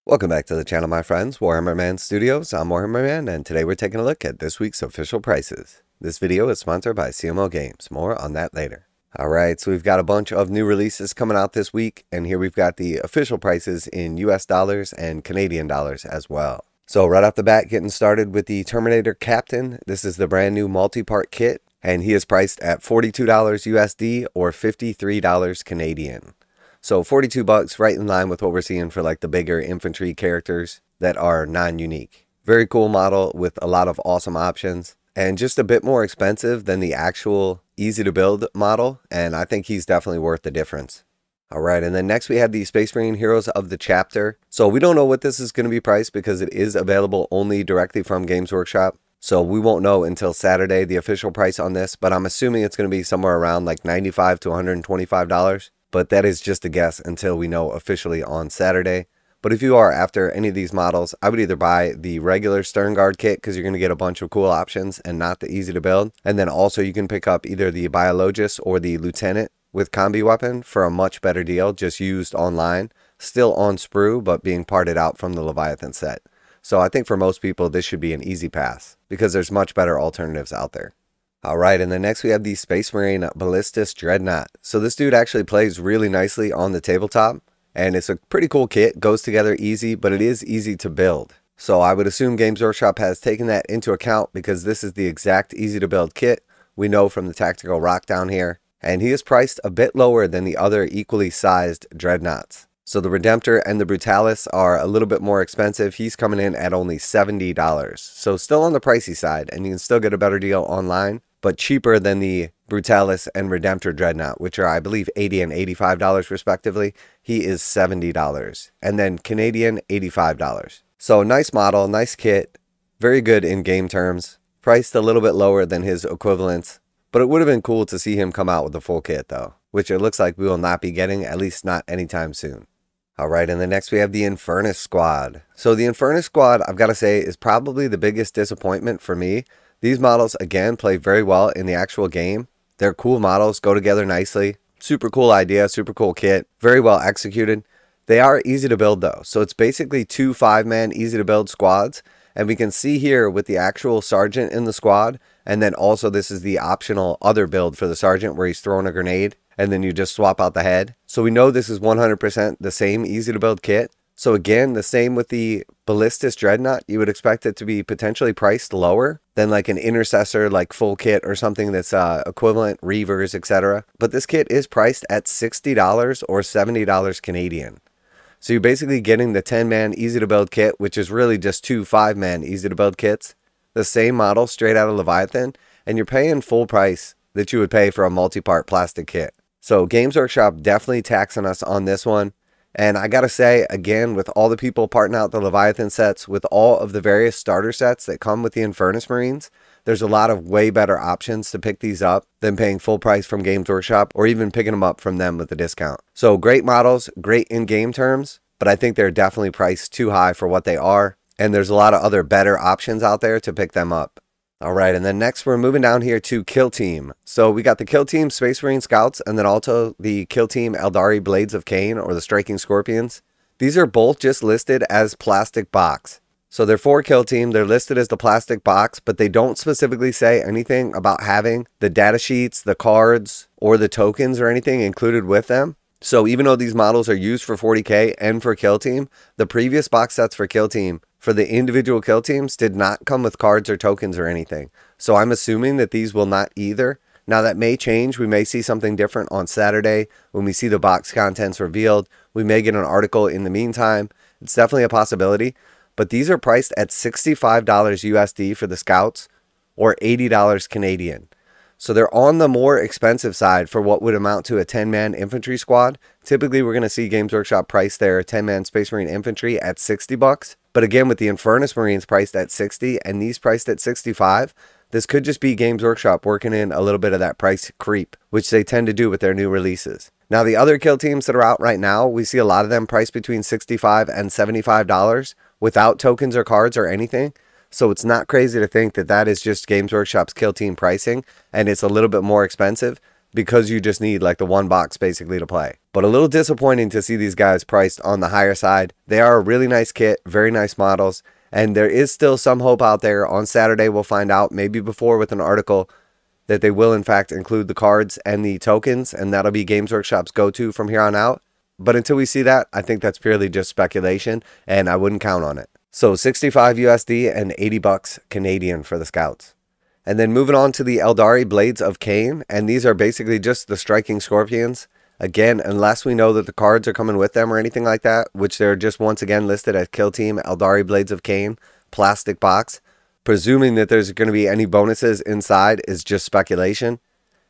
Welcome back to the channel, my friends. Warhammer Man Studios. I'm Warhammer Man, and today we're taking a look at this week's official prices. This video is sponsored by CMO Games. More on that later. Alright, so we've got a bunch of new releases coming out this week, and here we've got the official prices in US dollars and Canadian dollars as well. So right off the bat, getting started with the Terminator Captain. This is the brand new multi-part kit, and he is priced at $42 USD or $53 Canadian. So 42 bucks, right in line with what we're seeing for like the bigger infantry characters that are non-unique. Very cool model with a lot of awesome options and just a bit more expensive than the actual easy to build model. And I think he's definitely worth the difference. All right, and then next we have the Space Marine Heroes of the Chapter. So we don't know what this is going to be priced because it is available only directly from Games Workshop. So we won't know until Saturday the official price on this, but I'm assuming it's going to be somewhere around like $95 to $125. But that is just a guess until we know officially on Saturday. But if you are after any of these models, I would either buy the regular Stern Guard kit because you're going to get a bunch of cool options and not the easy to build. And then also you can pick up either the Biologist or the Lieutenant with combi weapon for a much better deal, just used online, still on sprue, but being parted out from the Leviathan set. So I think for most people this should be an easy pass because there's much better alternatives out there. Alright, and then next we have the Space Marine Ballistus Dreadnought. So this dude actually plays really nicely on the tabletop, and it's a pretty cool kit, goes together easy, but it is easy to build. So I would assume Games Workshop has taken that into account because this is the exact easy to build kit we know from the Tactical Rock down here, and he is priced a bit lower than the other equally sized Dreadnoughts. So the Redemptor and the Brutalis are a little bit more expensive. He's coming in at only $70. So still on the pricey side, and you can still get a better deal online, but cheaper than the Brutalis and Redemptor Dreadnought, which are, I believe, $80 and $85 respectively. He is $70. And then Canadian, $85. So nice model, nice kit, very good in game terms. Priced a little bit lower than his equivalents, but it would have been cool to see him come out with the full kit though, which it looks like we will not be getting, at least not anytime soon. Alright, and then next we have the Infernus Squad. So the Infernus Squad, I've got to say, is probably the biggest disappointment for me. These models, again, play very well in the actual game. They're cool models, go together nicely. Super cool idea, super cool kit, very well executed. They are easy to build though, so it's basically 2 5-man easy to build squads. And we can see here with the actual sergeant in the squad, and then also this is the optional other build for the sergeant where he's throwing a grenade, and then you just swap out the head. So we know this is 100% the same easy to build kit. So again, the same with the Ballistus Dreadnought. You would expect it to be potentially priced lower than like an Intercessor, like full kit or something that's equivalent, Reavers, etc. But this kit is priced at $60 or $70 Canadian. So you're basically getting the 10-man easy to build kit, which is really just 2 5-man easy to build kits. The same model straight out of Leviathan, and you're paying full price that you would pay for a multi-part plastic kit. So Games Workshop definitely taxing us on this one. And I gotta say, again, with all the people parting out the Leviathan sets, with all of the various starter sets that come with the Infernus Marines, there's a lot of way better options to pick these up than paying full price from Games Workshop or even picking them up from them with a discount. So great models, great in-game terms, but I think they're definitely priced too high for what they are. And there's a lot of other better options out there to pick them up. Alright, and then next we're moving down here to Kill Team. So we got the Kill Team Space Marine Scouts and then also the Kill Team Eldari Blades of Cain or the Striking Scorpions. These are both just listed as plastic box. So they're for Kill Team, they're listed as the plastic box, but they don't specifically say anything about having the data sheets, the cards, or the tokens or anything included with them. So even though these models are used for 40K and for Kill Team, the previous box sets for Kill Team for the individual kill teams did not come with cards or tokens or anything. So I'm assuming that these will not either. Now that may change. We may see something different on Saturday when we see the box contents revealed. We may get an article in the meantime. It's definitely a possibility. But these are priced at $65 USD for the Scouts or $80 Canadian. So they're on the more expensive side for what would amount to a 10-man infantry squad. Typically we're going to see Games Workshop price their 10-man Space Marine infantry at 60 bucks. But again, with the Infernus Marines priced at 60 and these priced at 65, this could just be Games Workshop working in a little bit of that price creep, which they tend to do with their new releases. Now, the other kill teams that are out right now, we see a lot of them priced between $65 and $75 without tokens or cards or anything. So it's not crazy to think that that is just Games Workshop's kill team pricing and it's a little bit more expensive. because you just need like the one box basically to play. But a little disappointing to see these guys priced on the higher side. They are a really nice kit, very nice models, and there is still some hope out there. On Saturday, we'll find out, maybe before with an article, that they will in fact include the cards and the tokens, and that'll be Games Workshop's go-to from here on out. But until we see that, I think that's purely just speculation, and I wouldn't count on it. So 65 USD and 80 bucks Canadian for the Scouts. And then moving on to the Eldari Blades of Kain, and these are basically just the Striking Scorpions. Again, unless we know that the cards are coming with them or anything like that, which they're just once again listed as Kill Team Eldari Blades of Kain, plastic box. Presuming that there's going to be any bonuses inside is just speculation.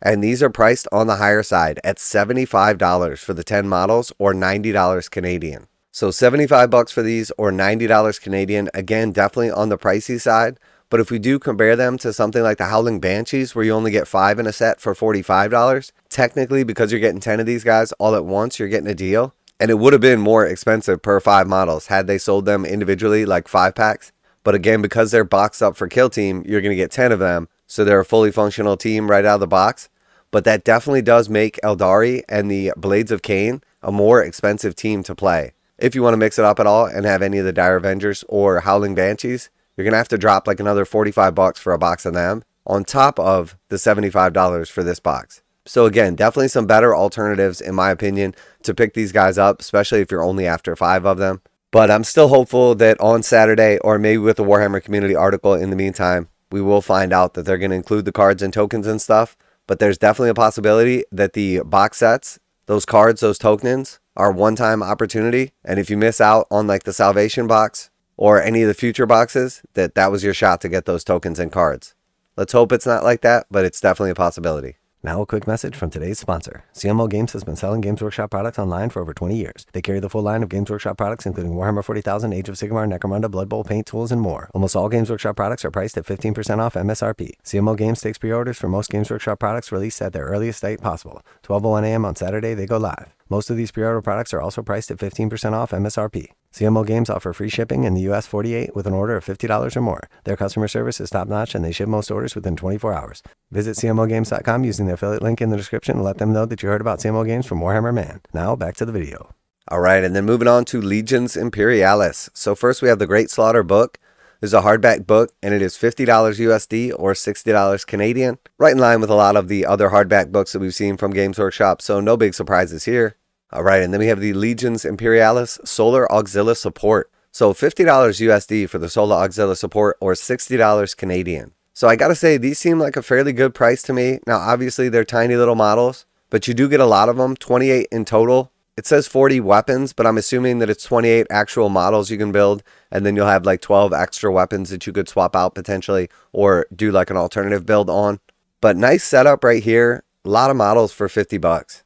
And these are priced on the higher side at $75 for the 10 models or $90 Canadian. So 75 bucks for these or $90 Canadian. Again, definitely on the pricey side. But if we do compare them to something like the Howling Banshees, where you only get 5 in a set for $45, technically, because you're getting 10 of these guys all at once, you're getting a deal. And it would have been more expensive per 5 models had they sold them individually, like 5 packs. But again, because they're boxed up for Kill Team, you're going to get 10 of them. So they're a fully functional team right out of the box. But that definitely does make Eldari and the Blades of Kain a more expensive team to play. If you want to mix it up at all and have any of the Dire Avengers or Howling Banshees, you're going to have to drop like another 45 bucks for a box of them on top of the $75 for this box. So again, definitely some better alternatives in my opinion to pick these guys up, especially if you're only after 5 of them. But I'm still hopeful that on Saturday, or maybe with the Warhammer community article in the meantime, we will find out that they're going to include the cards and tokens and stuff. But there's definitely a possibility that the box sets, those cards, those tokens, are one-time opportunity. And if you miss out on like the Salvation box or any of the future boxes, that was your shot to get those tokens and cards. Let's hope it's not like that, but it's definitely a possibility. Now a quick message from today's sponsor. CMO Games has been selling Games Workshop products online for over 20 years. They carry the full line of Games Workshop products, including Warhammer 40,000, Age of Sigmar, Necromunda, Blood Bowl, paint tools, and more. Almost all Games Workshop products are priced at 15% off MSRP. CMO Games takes pre-orders for most Games Workshop products released at their earliest date possible. 12:01 a.m. on Saturday, they go live. Most of these pre-order products are also priced at 15% off MSRP. CMO Games offer free shipping in the US 48 with an order of $50 or more. Their customer service is top-notch and they ship most orders within 24 hours. Visit CMOGames.com using the affiliate link in the description and let them know that you heard about CMO Games from Warhammer Man. Now, back to the video. Alright, and then moving on to Legions Imperialis. So first we have the Great Slaughter book. This is a hardback book, and it is $50 USD or $60 Canadian. Right in line with a lot of the other hardback books that we've seen from Games Workshop, so no big surprises here. Alright, and then we have the Legions Imperialis Solar Auxilia Support. So $50 USD for the Solar Auxilia Support or $60 Canadian. So I gotta say, these seem like a fairly good price to me. Now obviously they're tiny little models, but you do get a lot of them, 28 in total. It says 40 weapons, but I'm assuming that it's 28 actual models you can build, and then you'll have like 12 extra weapons that you could swap out potentially, or do like an alternative build on. But nice setup right here. A lot of models for 50 bucks.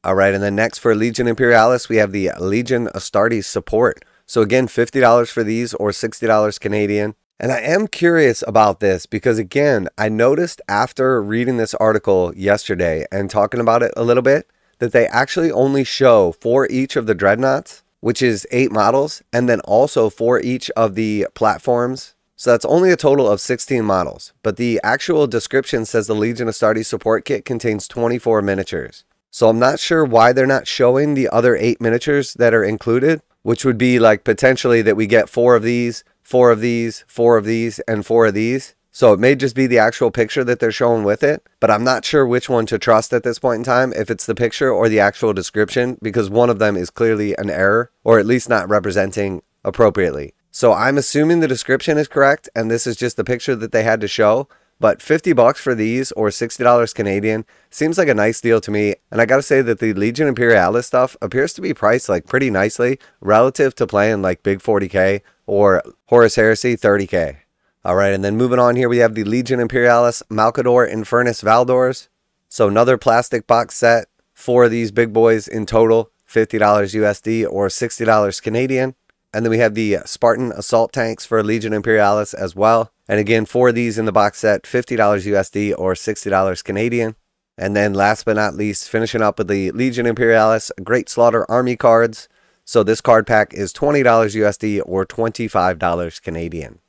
Alright, and then next for Legion Imperialis, we have the Legion Astartes Support. So again, $50 for these or $60 Canadian. And I am curious about this because again, I noticed after reading this article yesterday and talking about it a little bit, that they actually only show for each of the Dreadnoughts, which is 8 models, and then also for each of the platforms. So that's only a total of 16 models. But the actual description says the Legion Astartes Support Kit contains 24 miniatures. So I'm not sure why they're not showing the other 8 miniatures that are included, which would be like potentially that we get 4 of these, 4 of these, 4 of these, and 4 of these. So it may just be the actual picture that they're showing with it, but I'm not sure which one to trust at this point in time, if it's the picture or the actual description, because one of them is clearly an error, or at least not representing appropriately. So I'm assuming the description is correct, and this is just the picture that they had to show, but 50 bucks for these or $60 Canadian seems like a nice deal to me, and I gotta say that the Legion Imperialis stuff appears to be priced like pretty nicely relative to playing like Big 40k or Horus Heresy 30k. Alright, and then moving on here, we have the Legion Imperialis Malcador Infernus Valdors. So another plastic box set, 4 of these big boys in total, $50 USD or $60 Canadian. And then we have the Spartan Assault Tanks for Legion Imperialis as well. And again, 4 of these in the box set, $50 USD or $60 Canadian. And then last but not least, finishing up with the Legion Imperialis Great Slaughter Army cards. So this card pack is $20 USD or $25 Canadian.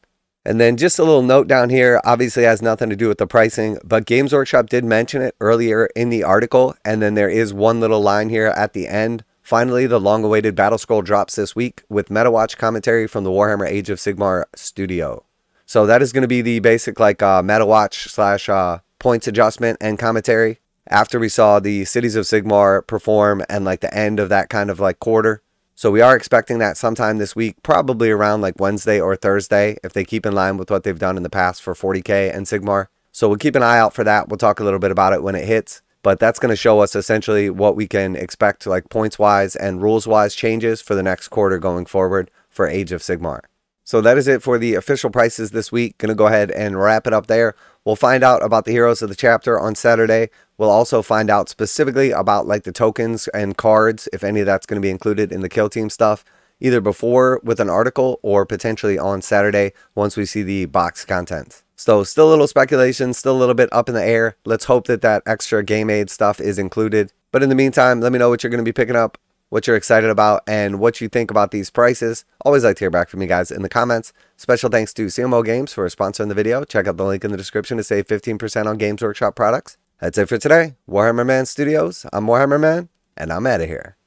And then just a little note down here, obviously has nothing to do with the pricing, but Games Workshop did mention it earlier in the article. And then there is one little line here at the end. Finally, the long-awaited Battle Scroll drops this week with MetaWatch commentary from the Warhammer Age of Sigmar studio. So that is going to be the basic like MetaWatch / points adjustment and commentary after we saw the Cities of Sigmar perform and like the end of that kind of like quarter. So we are expecting that sometime this week, probably around like Wednesday or Thursday, if they keep in line with what they've done in the past for 40K and Sigmar. So we'll keep an eye out for that. We'll talk a little bit about it when it hits. But that's going to show us essentially what we can expect like points-wise and rules-wise changes for the next quarter going forward for Age of Sigmar. So that is it for the official prices this week. Going to go ahead and wrap it up there. We'll find out about the heroes of the chapter on Saturday. We'll also find out specifically about like the tokens and cards, if any of that's going to be included in the Kill Team stuff, either before with an article or potentially on Saturday once we see the box content. So still a little speculation, still a little bit up in the air. Let's hope that that extra game aid stuff is included. But in the meantime, let me know what you're going to be picking up, what you're excited about, and what you think about these prices. Always like to hear back from you guys in the comments. Special thanks to CMO Games for sponsoring the video. Check out the link in the description to save 15% on Games Workshop products. That's it for today. Warhammer Man Studios, I'm Warhammer Man, and I'm out of here.